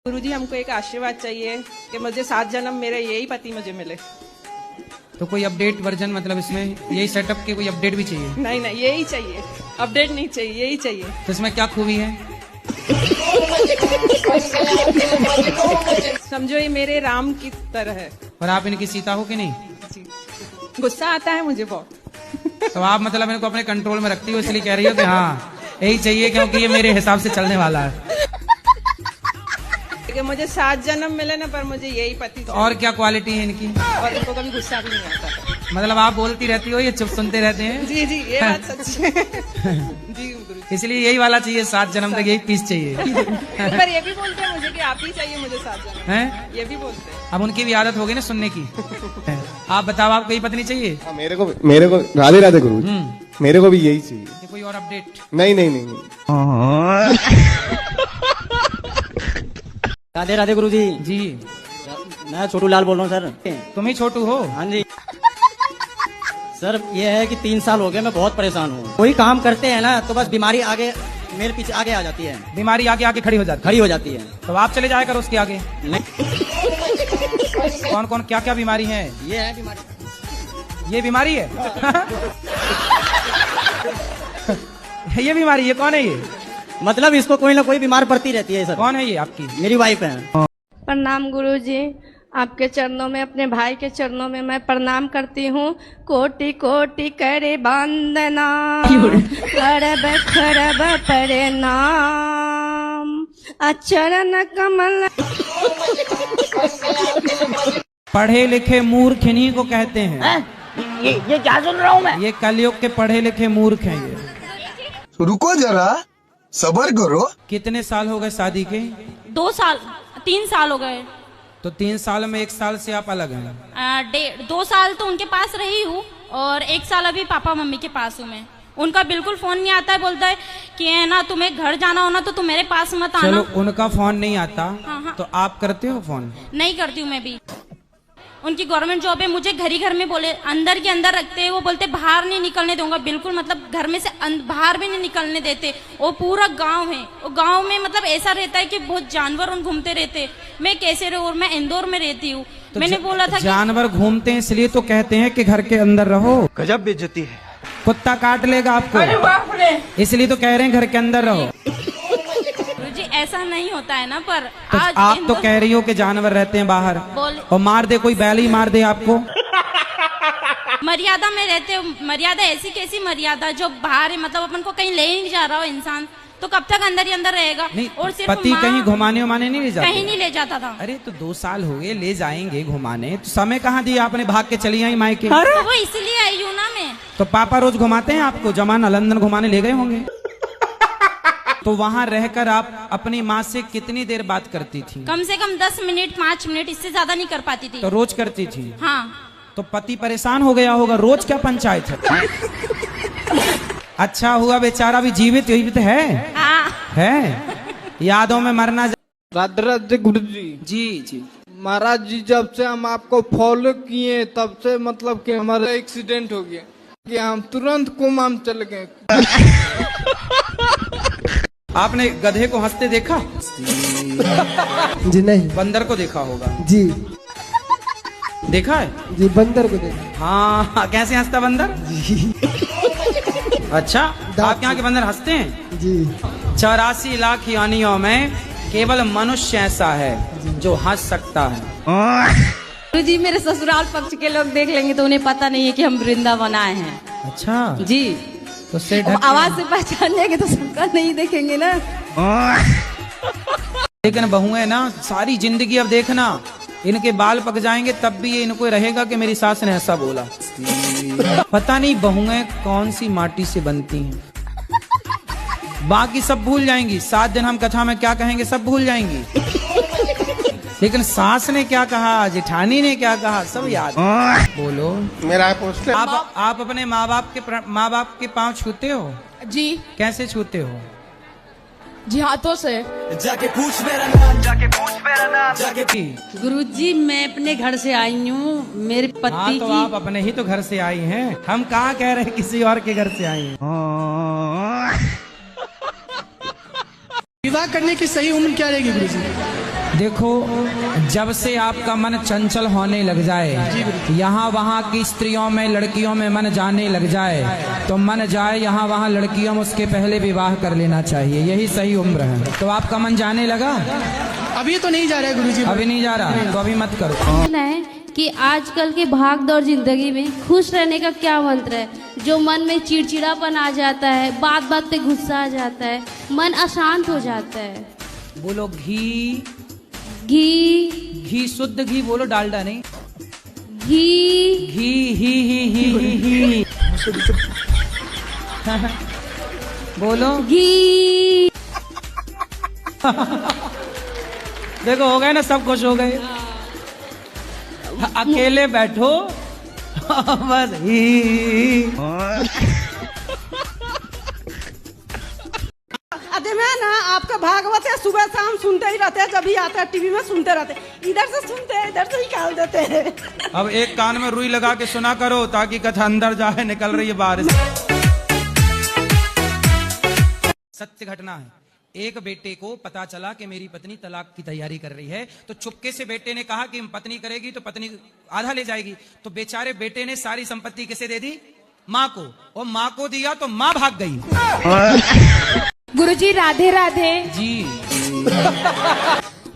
गुरुजी हमको एक आशीर्वाद चाहिए कि मुझे 7 जन्म मेरे यही पति मुझे मिले। तो कोई अपडेट वर्जन, मतलब इसमें यही सेटअप के कोई अपडेट भी चाहिए? नहीं नहीं, यही चाहिए, अपडेट नहीं चाहिए, यही चाहिए। तो इसमें क्या खूबी है? समझो ये मेरे राम की तरह है। और आप इनकी सीता हो कि नहीं? जी। गुस्सा आता है मुझे बहुत। तो आप मतलब इनको अपने कंट्रोल में रखती हो, इसलिए कह रही हो कि हाँ यही चाहिए क्योंकि ये मेरे हिसाब से चलने वाला है। कि मुझे 7 जन्म मिले ना, पर मुझे यही पति तो और क्या क्वालिटी है इनकी? और इनको कभी गुस्सा भी नहीं आता। मतलब आप बोलती रहती हो, ये चुप सुनते रहते हैं। जी जी, ये बात सच है। जी गुरुजी। इसलिए यही वाला चाहिए, 7 जन्म तक यही पीस चाहिए। पर ये भी बोलते हैं मुझे कि आप ही चाहिए मुझे 7 जन्म। हैं? ये भी बोलते हैं। अब उनकी भी आदत होगी ना सुनने की। आप बताओ, आपको यही पत्नी चाहिए? हाँ, मेरे को राधे राधे गुरु, मेरे को भी यही चाहिए। ये कोई और अपडेट? नहीं नहीं नहीं, नहीं। राधे राधे गुरुजी। जी, मैं छोटू लाल बोल रहा हूँ सर। तुम ही छोटू हो? हाँ जी सर, ये है कि 3 साल हो गए मैं बहुत परेशान हूँ। कोई काम करते हैं ना तो बस बीमारी आगे मेरे पीछे आगे आ जाती है, बीमारी आगे आके खड़ी हो जाती है। है। तो आप चले जाया करो उसके आगे। नहीं, कौन कौन क्या क्या बीमारी है? ये है बीमारी। ये बीमारी है? ये बीमारी, ये कौन है ये? मतलब इसको कोई ना कोई बीमार पड़ती रहती है सर। कौन है ये आपकी? मेरी वाइफ है। प्रणाम गुरुजी, आपके चरणों में, अपने भाई के चरणों में मैं प्रणाम करती हूँ। कोटि कोटि करे वंदना, खरब खरब प्रणाम, चरण कमल। पढ़े लिखे मूर्ख इन्हीं को कहते हैं। ये क्या सुन रहा हूँ मैं? ये कलयुग के पढ़े लिखे मूर्ख हैं ये। रुको जरा, सबर करो। कितने साल हो गए शादी के? 2 साल 3 साल हो गए। तो 3 साल में 1 साल से आप अलग हैं? 2 साल तो उनके पास रही हूँ और 1 साल अभी पापा मम्मी के पास हूँ मैं। उनका बिल्कुल फोन नहीं आता है, बोलता है कि है ना तुम्हें घर जाना हो ना तो तुम मेरे पास मत आना। चलो, उनका फोन नहीं आता। हाँ। तो आप करते हो फोन? नहीं करती हूँ मैं भी। उनकी गवर्नमेंट जॉब है, मुझे घर में बोले अंदर के अंदर रखते हैं। वो बोलते बाहर नहीं निकलने दूंगा, बिल्कुल मतलब घर में से बाहर भी नहीं निकलने देते। वो पूरा गांव है, वो गांव में मतलब ऐसा रहता है कि बहुत जानवर उन घूमते रहते। मैं कैसे रहूं? और मैं इंदौर में रहती हूँ। तो मैंने बोला था जानवर घूमते हैं इसलिए तो कहते हैं कि घर के अंदर रहो। गजब बेइज्जती है। कुत्ता काट लेगा आपको, इसलिए तो कह रहे हैं घर के अंदर रहो। जी ऐसा नहीं होता है ना, पर तो आज आप तो कह रही हो कि जानवर रहते हैं बाहर और मार दे, कोई बैल ही मार दे आपको। मर्यादा में रहते हो। मर्यादा ऐसी कैसी मर्यादा जो बाहर है, मतलब अपन को कहीं ले ही नहीं जा रहा हो इंसान तो कब तक अंदर ही अंदर रहेगा? नहीं, और सिर्फ पति कहीं घुमाने उमाने नहीं ले जाते? कहीं नहीं ले जाता था। अरे तो 2 साल हो गए, ले जाएंगे घुमाने, तो समय कहाँ दिया आपने? भाग के चली आई मायके। तो वो इसलिए आई हूँ ना मैं। तो पापा रोज घुमाते हैं आपको? जमाना लंदन घुमाने ले गए होंगे। तो वहाँ रहकर आप अपनी माँ से कितनी देर बात करती थी? कम से कम 10 मिनट 5 मिनट, इससे ज्यादा नहीं कर पाती थी। तो रोज करती थी? हाँ। तो पति परेशान हो गया होगा, रोज क्या पंचायत है? अच्छा हुआ बेचारा भी जीवित है। हाँ। है, यादों में मरना। राधे राधे गुरु जी। जी महाराज जी, जब से हम आपको फॉलो किए तब से मतलब कि हमारा एक्सीडेंट हो गया कि हम तुरंत कोमा में चले गए। आपने गधे को हंसते देखा? जी नहीं। बंदर को देखा होगा? जी देखा है? जी, बंदर को देखा। हाँ, कैसे हंसता बंदर? अच्छा, आप यहाँ के बंदर हंसते हैं? जी। 84 लाख योनियों में केवल मनुष्य ऐसा है जो हंस सकता है। गुरुजी, मेरे ससुराल पक्ष के लोग देख लेंगे तो उन्हें पता नहीं है कि हम वृंदावन आए हैं। अच्छा जी। तो से आवाज से पहचान लेंगे तो सबका नहीं देखेंगे ना। लेकिन बहुएं ना सारी जिंदगी, अब देखना इनके बाल पक जाएंगे तब भी ये इनको रहेगा कि मेरी सास ने ऐसा बोला। पता नहीं बहुएं कौन सी माटी से बनती हैं। बाकी सब भूल जाएंगी, 7 दिन हम कथा में क्या कहेंगे सब भूल जाएंगी, लेकिन सास ने क्या कहा, जेठानी ने क्या कहा, सब याद। बोलो। मेरा प्रश्न, आप अपने माँ बाप के पाँव छूते हो? जी। कैसे छूते हो? जी, हाथों से। जाके पूछ मेरा नाम, जाके पूछ मेरा नाम, जाके। गुरुजी, मैं अपने घर से आई हूँ, मेरे पति हाँ, तो आप अपने ही तो घर से आई हैं, हम कहाँ कह रहे हैं किसी और के घर से आई हैं। विवाह करने की सही उम्र क्या रहेगी गुरुजी? देखो, जब से आपका मन चंचल होने लग जाए, यहाँ वहाँ की स्त्रियों में लड़कियों में मन जाने लग जाए, तो मन जाए यहाँ वहाँ लड़कियों में, उसके पहले विवाह कर लेना चाहिए। यही सही उम्र है। तो आपका मन जाने लगा? अभी तो नहीं जा रहा है गुरुजी। अभी नहीं जा रहा, तो अभी मत करो। है कि आजकल के भाग दौड़ जिंदगी में खुश रहने का क्या मंत्र है? जो मन में चिड़चिड़ापन आ जाता है, बात बात पे गुस्सा आ जाता है, मन अशांत हो जाता है। बोलो घी। घी। घी, शुद्ध घी बोलो, डालडा नहीं। घी। घी ही बोलो घी। देखो, हो गए ना, सब खुश हो गए। अकेले बैठो बस ही। अरे मैं ना आपका भागवत है, सुबह शाम सुनते ही रहते हैं, जब भी आता है टीवी में सुनते रहते हैं। इधर से सुनते हैं, इधर से निकाल देते हैं। अब एक कान में रुई लगा के सुना करो, ताकि कथा अंदर जाए, निकल रही है बाहर से। सत्य घटना है। एक बेटे को पता चला कि मेरी पत्नी तलाक की तैयारी कर रही है, तो चुपके से बेटे ने कहा कि पत्नी करेगी तो पत्नी आधा ले जाएगी। तो बेचारे बेटे ने सारी संपत्ति किसे दे दी? माँ को। और माँ को दिया तो माँ भाग गई। गुरुजी राधे राधे जी।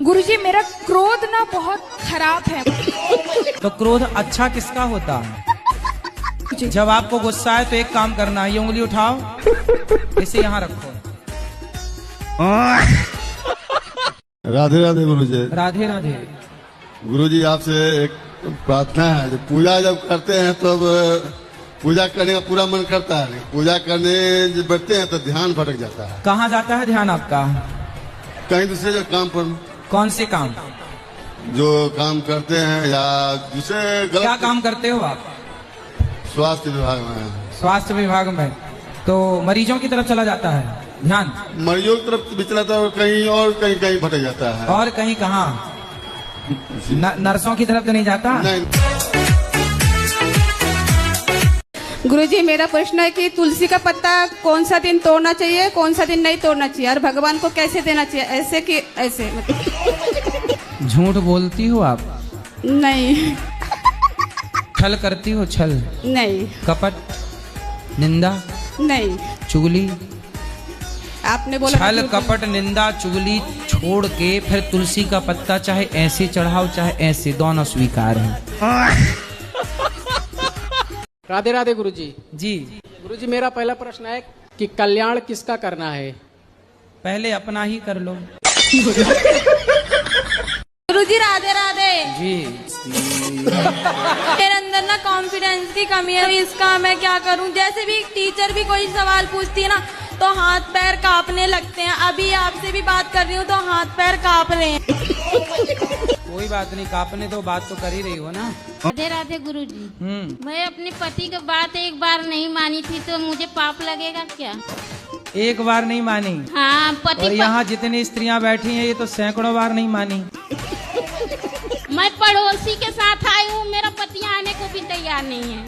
गुरुजी, मेरा क्रोध ना बहुत खराब है। तो क्रोध अच्छा किसका होता है? जब आपको गुस्सा है तो एक काम करना है, ये उंगली उठाओ, इसे यहाँ रखो। राधे राधे गुरुजी। राधे राधे। गुरुजी, आपसे एक प्रार्थना है। जब पूजा जब करते हैं तब पूजा करने का पूरा मन करता है, पूजा करने जब बैठते हैं तो ध्यान भटक जाता है। कहाँ जाता है ध्यान आपका? कहीं दूसरे जो काम पर। कौन से काम? जो काम करते हैं या दूसरे गलत। क्या काम करते हो आप? स्वास्थ्य विभाग में। स्वास्थ्य विभाग में। तो मरीजों की तरफ चला जाता है ध्यान? मरीजों की तरफ भी चलाता है, कहीं और कहीं कहीं भटक जाता है। और कहीं कहाँ? नर्सों की तरफ तो नहीं जाता? नहीं। गुरुजी, मेरा प्रश्न है कि तुलसी का पत्ता कौन सा दिन तोड़ना चाहिए, कौन सा दिन नहीं तोड़ना चाहिए, और भगवान को कैसे देना चाहिए? ऐसे कि ऐसे मतलब। झूठ बोलती हो आप? नहीं। छल करती हो? छल नहीं। कपट? निंदा? नहीं। चुगली? आपने बोला छल कपट निंदा चुगली छोड़ के फिर तुलसी का पत्ता चाहे ऐसे चढ़ाओ चाहे ऐसे, दोनों स्वीकार है। राधे राधे गुरुजी। जी। गुरुजी, मेरा पहला प्रश्न है कि कल्याण किसका करना है? पहले अपना ही कर लो। गुरुजी राधे राधे जी। मेरे अंदर ना कॉन्फिडेंस की कमी है, इसका मैं क्या करूं? जैसे भी टीचर भी कोई सवाल पूछती है ना तो हाथ पैर कांपने लगते हैं। अभी आपसे भी बात कर रही हूँ तो हाथ पैर कांप रहे हैं। कोई बात नहीं, कांपने दो, बात तो कर ही रही हो ना। राधे राधे गुरुजी। मैं अपने पति की बात एक बार नहीं मानी थी तो मुझे पाप लगेगा क्या? एक बार नहीं मानी? हाँ, पति। और यहाँ जितनी स्त्रियाँ बैठी हैं ये तो सैकड़ों बार नहीं मानी। मैं पड़ोसी के साथ आई हूँ, मेरा पति आने को भी तैयार नहीं है।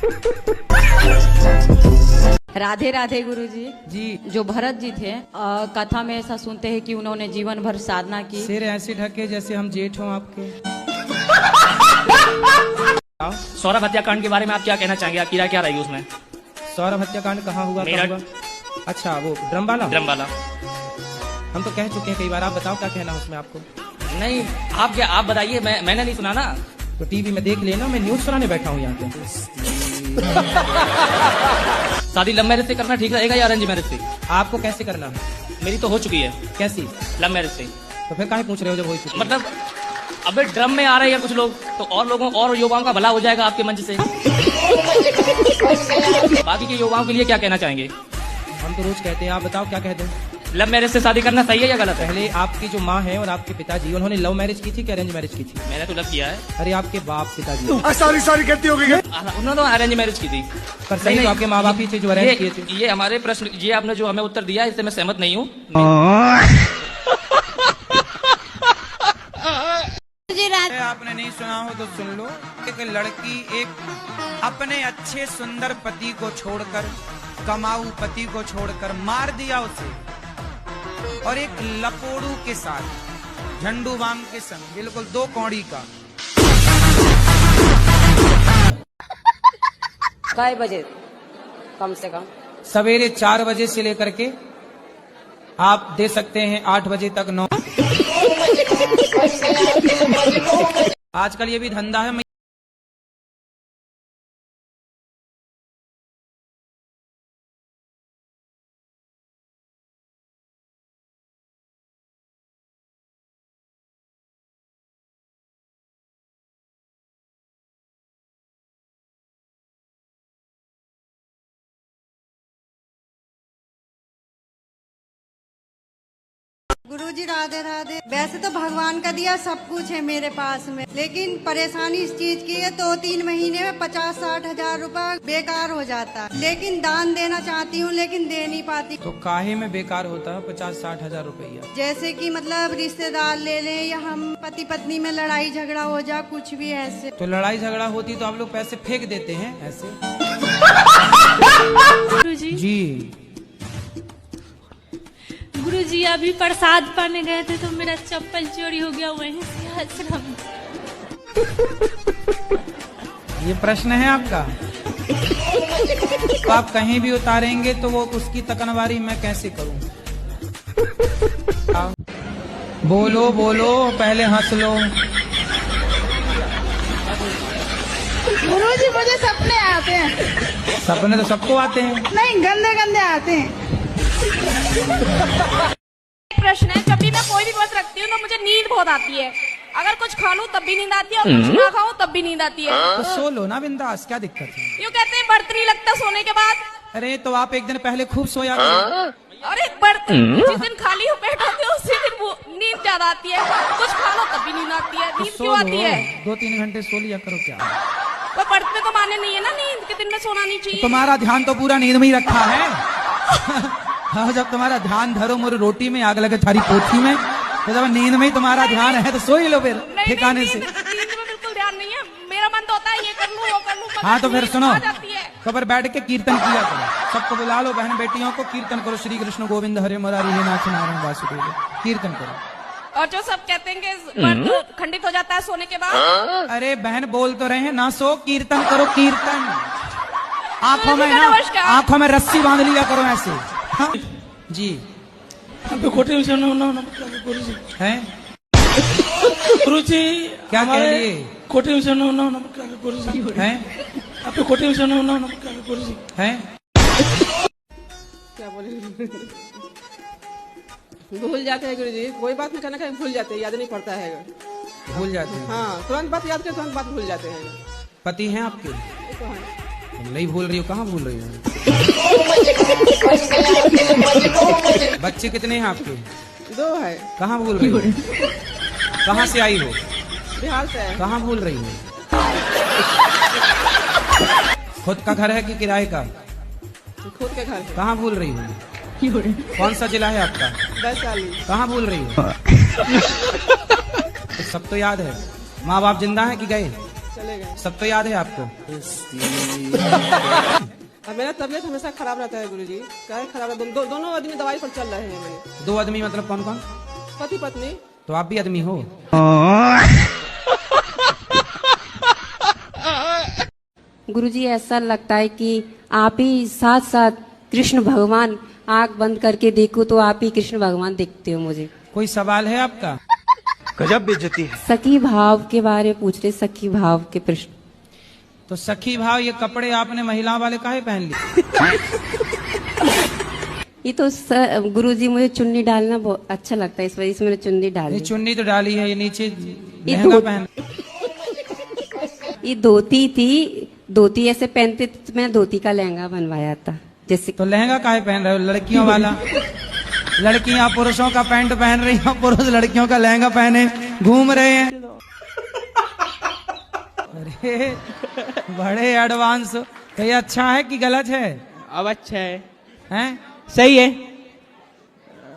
राधे राधे गुरुजी। जी। जो भरत जी थे, कथा में ऐसा सुनते हैं कि उन्होंने जीवन भर साधना की। सिर ऐसे ढके जैसे हम जेठ हों आपके। सौरभ हत्याकांड के बारे में आप क्या कहना चाहेंगे? आपकी राय क्या रहेगी उसमें? सौरभ हत्याकांड कहाँ हुआ? अच्छा, वो ड्रम वाला। हम तो कह चुके हैं कई बार, आप बताओ क्या कहना उसमें आपको? नहीं, आप बताइए, मैंने नहीं सुना ना। तो टीवी में देख लेना, मैं न्यूज सुनाने बैठा हूँ यहाँ पे। शादी लव मैरिज से करना ठीक रहेगा या अरेंज मैरिज से? आपको कैसे करना है? मेरी तो हो चुकी है। कैसी? लव मैरिज से। तो फिर काहे पूछ रहे हो जब हो चुकी? मतलब अबे ड्रम में आ रहे हैं कुछ लोग, तो और लोगों और युवाओं का भला हो जाएगा आपके मंच से। बाकी के युवाओं के लिए क्या कहना चाहेंगे? हम तो रोज कहते हैं, आप बताओ क्या कहते हैं? लव मैरिज से शादी करना सही है या गलत है? पहले आपकी जो माँ है और आपके पिताजी, उन्होंने लव मैरिज की थी कि अरेंज मैरिज की थी? मैंने तो लव किया है। अरे आपके बाप पिताजी? सॉरी कहती होगी। उन्होंने तो अरेंज मैरिज की थी। पर सही तो आपके माँ बाप ही थे जो अरेंज किए थे। ये हमारे प्रश्न, ये आपने जो हमें उत्तर दिया इससे मैं सहमत नहीं हूँ। आपने नहीं सुना हो तो सुन लो। एक लड़की एक अपने अच्छे सुंदर पति को छोड़कर, कमाऊ पति को छोड़कर मार दिया उसे, और एक लपोड़ू के साथ झंडू बाम के संग, बिल्कुल 2 कौड़ी का। कै बजे कम से कम? सवेरे 4 बजे से लेकर के आप दे सकते हैं 8 बजे तक 9। आजकल ये भी धंधा है। गुरुजी राधे राधे। वैसे तो भगवान का दिया सब कुछ है मेरे पास में, लेकिन परेशानी इस चीज की है 2-3 महीने में 50-60 हजार रुपए बेकार हो जाता है। लेकिन दान देना चाहती हूँ लेकिन दे नहीं पाती। तो काहे में बेकार होता है 50-60 हजार रुपया? जैसे कि मतलब रिश्तेदार ले लें या हम पति पत्नी में लड़ाई झगड़ा हो जाए, कुछ भी ऐसे। तो लड़ाई झगड़ा होती तो आप लोग पैसे फेंक देते हैं ऐसे? गुरुजी जी गुरुजी अभी प्रसाद पाने गए थे तो मेरा चप्पल चोरी हो गया वहीं से आश्रम। ये प्रश्न है आपका? तो आप कहीं भी उतारेंगे तो वो उसकी तकनवारी मैं कैसे करूं? बोलो बोलो, पहले हंस लो। गुरुजी मुझे सपने आते हैं। सपने तो सबको आते हैं। नहीं, गंदे गंदे आते हैं। प्रश्न है, जब भी मैं कोई भी व्रत रखती हूँ तो मुझे नींद बहुत आती है। अगर कुछ खा लूं तब भी नींद आती है और कुछ ना खाऊं तब भी नींद आती है। तो सो लो ना बिंदास, क्या दिक्कत है? यूँ कहते हैं व्रत नहीं लगता सोने के बाद। अरे तो आप एक दिन पहले खूब सोया करो। अरे व्रत जिस दिन खाली हो पेट होती है उसी दिन वो नींद ज्यादा आती है। कुछ खा लो तब भी नींद आती है। नींद क्यों आती है? 2-3 घंटे सो लिया करो। क्या तो व्रत में तो माने नहीं है ना नींद के दिन में सोना नहीं चाहिए। तुम्हारा ध्यान तो पूरा नींद में ही रखा है। हाँ, जब तुम्हारा ध्यान धरो मोर रोटी में आग लगे थारी पोथी में, तो जब नींद में ही तुम्हारा ध्यान है तो सो ही लो फिर ठिकाने से। नींद में बिल्कुल ध्यान नहीं है। मेरा मन तो होता है ये कर लूं वो कर लूं। हाँ तो फिर सुनो, तो फिर बैठ के कीर्तन किया करो। सबको बुला लो, बहन बेटियों को कीर्तन करो। श्री कृष्ण गोविंद हरे मुरारी हे नाथ नारायण वासुदेव, कीर्तन करो। और जो सब कहते हैं कि व्रत खंडित हो जाता है सोने के बाद। अरे बहन बोल तो रहे हैं ना, सो कीर्तन करो कीर्तन। आंखों में ना, आंखों में रस्सी बांध लिया करो ऐसे। हाँ? जी कोटे में हैं गुरुजी, क्या कह लिए? कोटे में गुरुजी हैं आपके कोटे में गुरुजी हैं क्या बोले? भूल जाते हैं गुरुजी, कोई बात नहीं करना कहीं भूल जाते हैं, याद नहीं पड़ता है। भूल जाते हैं? हाँ, तुरंत बात याद करते तुरंत बात भूल जाते हैं। पति हैं आपके? तो है। नहीं भूल रही हो? कहाँ भूल रही हो? बच्चे कितने हैं आपके? 2 है। कहाँ भूल रही हो? कहाँ से आई हो? बिहार से है। कहाँ भूल रही हो? खुद का घर है कि किराए का? खुद के घर है। कहाँ भूल रही हो? कौन सा जिला है आपका? वैशाली। कहाँ भूल रही हो? तो सब तो याद है। माँ बाप जिंदा है कि गए? चले गए। सब तो याद है आपको? अब मेरा तबीयत हमेशा खराब रहता है गुरुजी। क्या खराब है? दोनों आदमी दवाई पर चल रहे हैं मेरे। 2 आदमी मतलब कौन कौन? पति पत्नी। तो आप भी आदमी हो? गुरुजी ऐसा लगता है कि आप ही साथ साथ कृष्ण भगवान, आंख बंद करके देखो तो आप ही कृष्ण भगवान दिखते हो मुझे। कोई सवाल है आपका? गजब बेइज्जती है। सखी भाव के बारे में पूछ रहे, सखी भाव के प्रश्न। तो सखी भाव, ये कपड़े आपने महिला वाले काहे पहन लिए? ये तो गुरुजी मुझे चुन्नी डालना बहुत अच्छा लगता है, इस वजह से मैंने चुन्नी डाली। चुन्नी तो डाली है, ये नीचे लहंगा पहन। ये धोती थी, धोती ऐसे पहनते तो मैं धोती का लहंगा बनवाया था जैसे। तो लहंगा काहे पहन रहे हो? लड़कियों वाला। लड़कियां पुरुषों का पैंट पहन रही हैं, पुरुष लड़कियों का लहंगा पहने घूम रहे हैं। अरे बड़े एडवांस। तो ये अच्छा है कि गलत है? अब अच्छा है। हैं? सही है।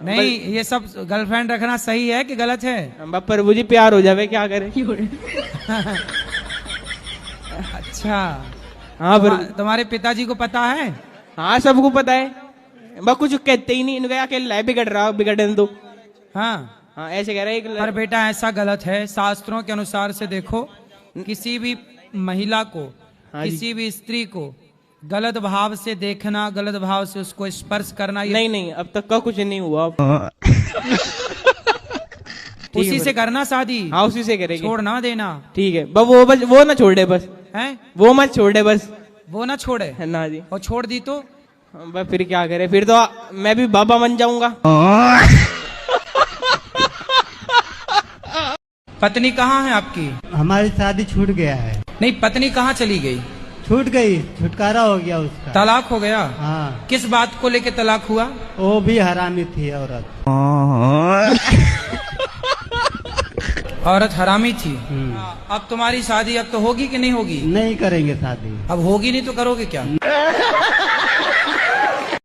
नहीं, ये सब गर्लफ्रेंड रखना सही है कि गलत है? पर मुझे प्यार हो जावे, क्या करे? अच्छा। हाँ, तुम्हारे पिताजी को पता है? हाँ, सबको पता है। बस कुछ कहते ही नहीं, इनका अकेला है बिगड़ रहा, बिगड़ने दो। हाँ हाँ ऐसे कह रहे हैं पर बेटा ऐसा गलत है, शास्त्रों के अनुसार से देखो, किसी भी महिला को, हाँ जी। किसी भी स्त्री को गलत भाव से देखना, गलत भाव से उसको स्पर्श करना, ये नहीं नहीं अब तक का कुछ नहीं हुआ। उसी से करना शादी। हाँ उसी से करेंगे, छोड़ ना देना। ठीक है, बस वो ना छोड़ दे बस, हैं वो मत छोड़ दे बस, वो ना छोड़े ना जी। और छोड़ दी तो बस फिर क्या करे, फिर तो मैं भी बाबा बन जाऊंगा। पत्नी कहाँ है आपकी? हमारी शादी छूट गया है। नहीं, पत्नी कहाँ चली गई? छूट गई, छुटकारा हो गया उसका। तलाक हो गया? हाँ। किस बात को लेके तलाक हुआ? वो भी हरामी थी औरत। औरत हरामी थी। अब तुम्हारी शादी अब तो होगी कि नहीं होगी? नहीं करेंगे शादी। अब होगी नहीं तो करोगे क्या?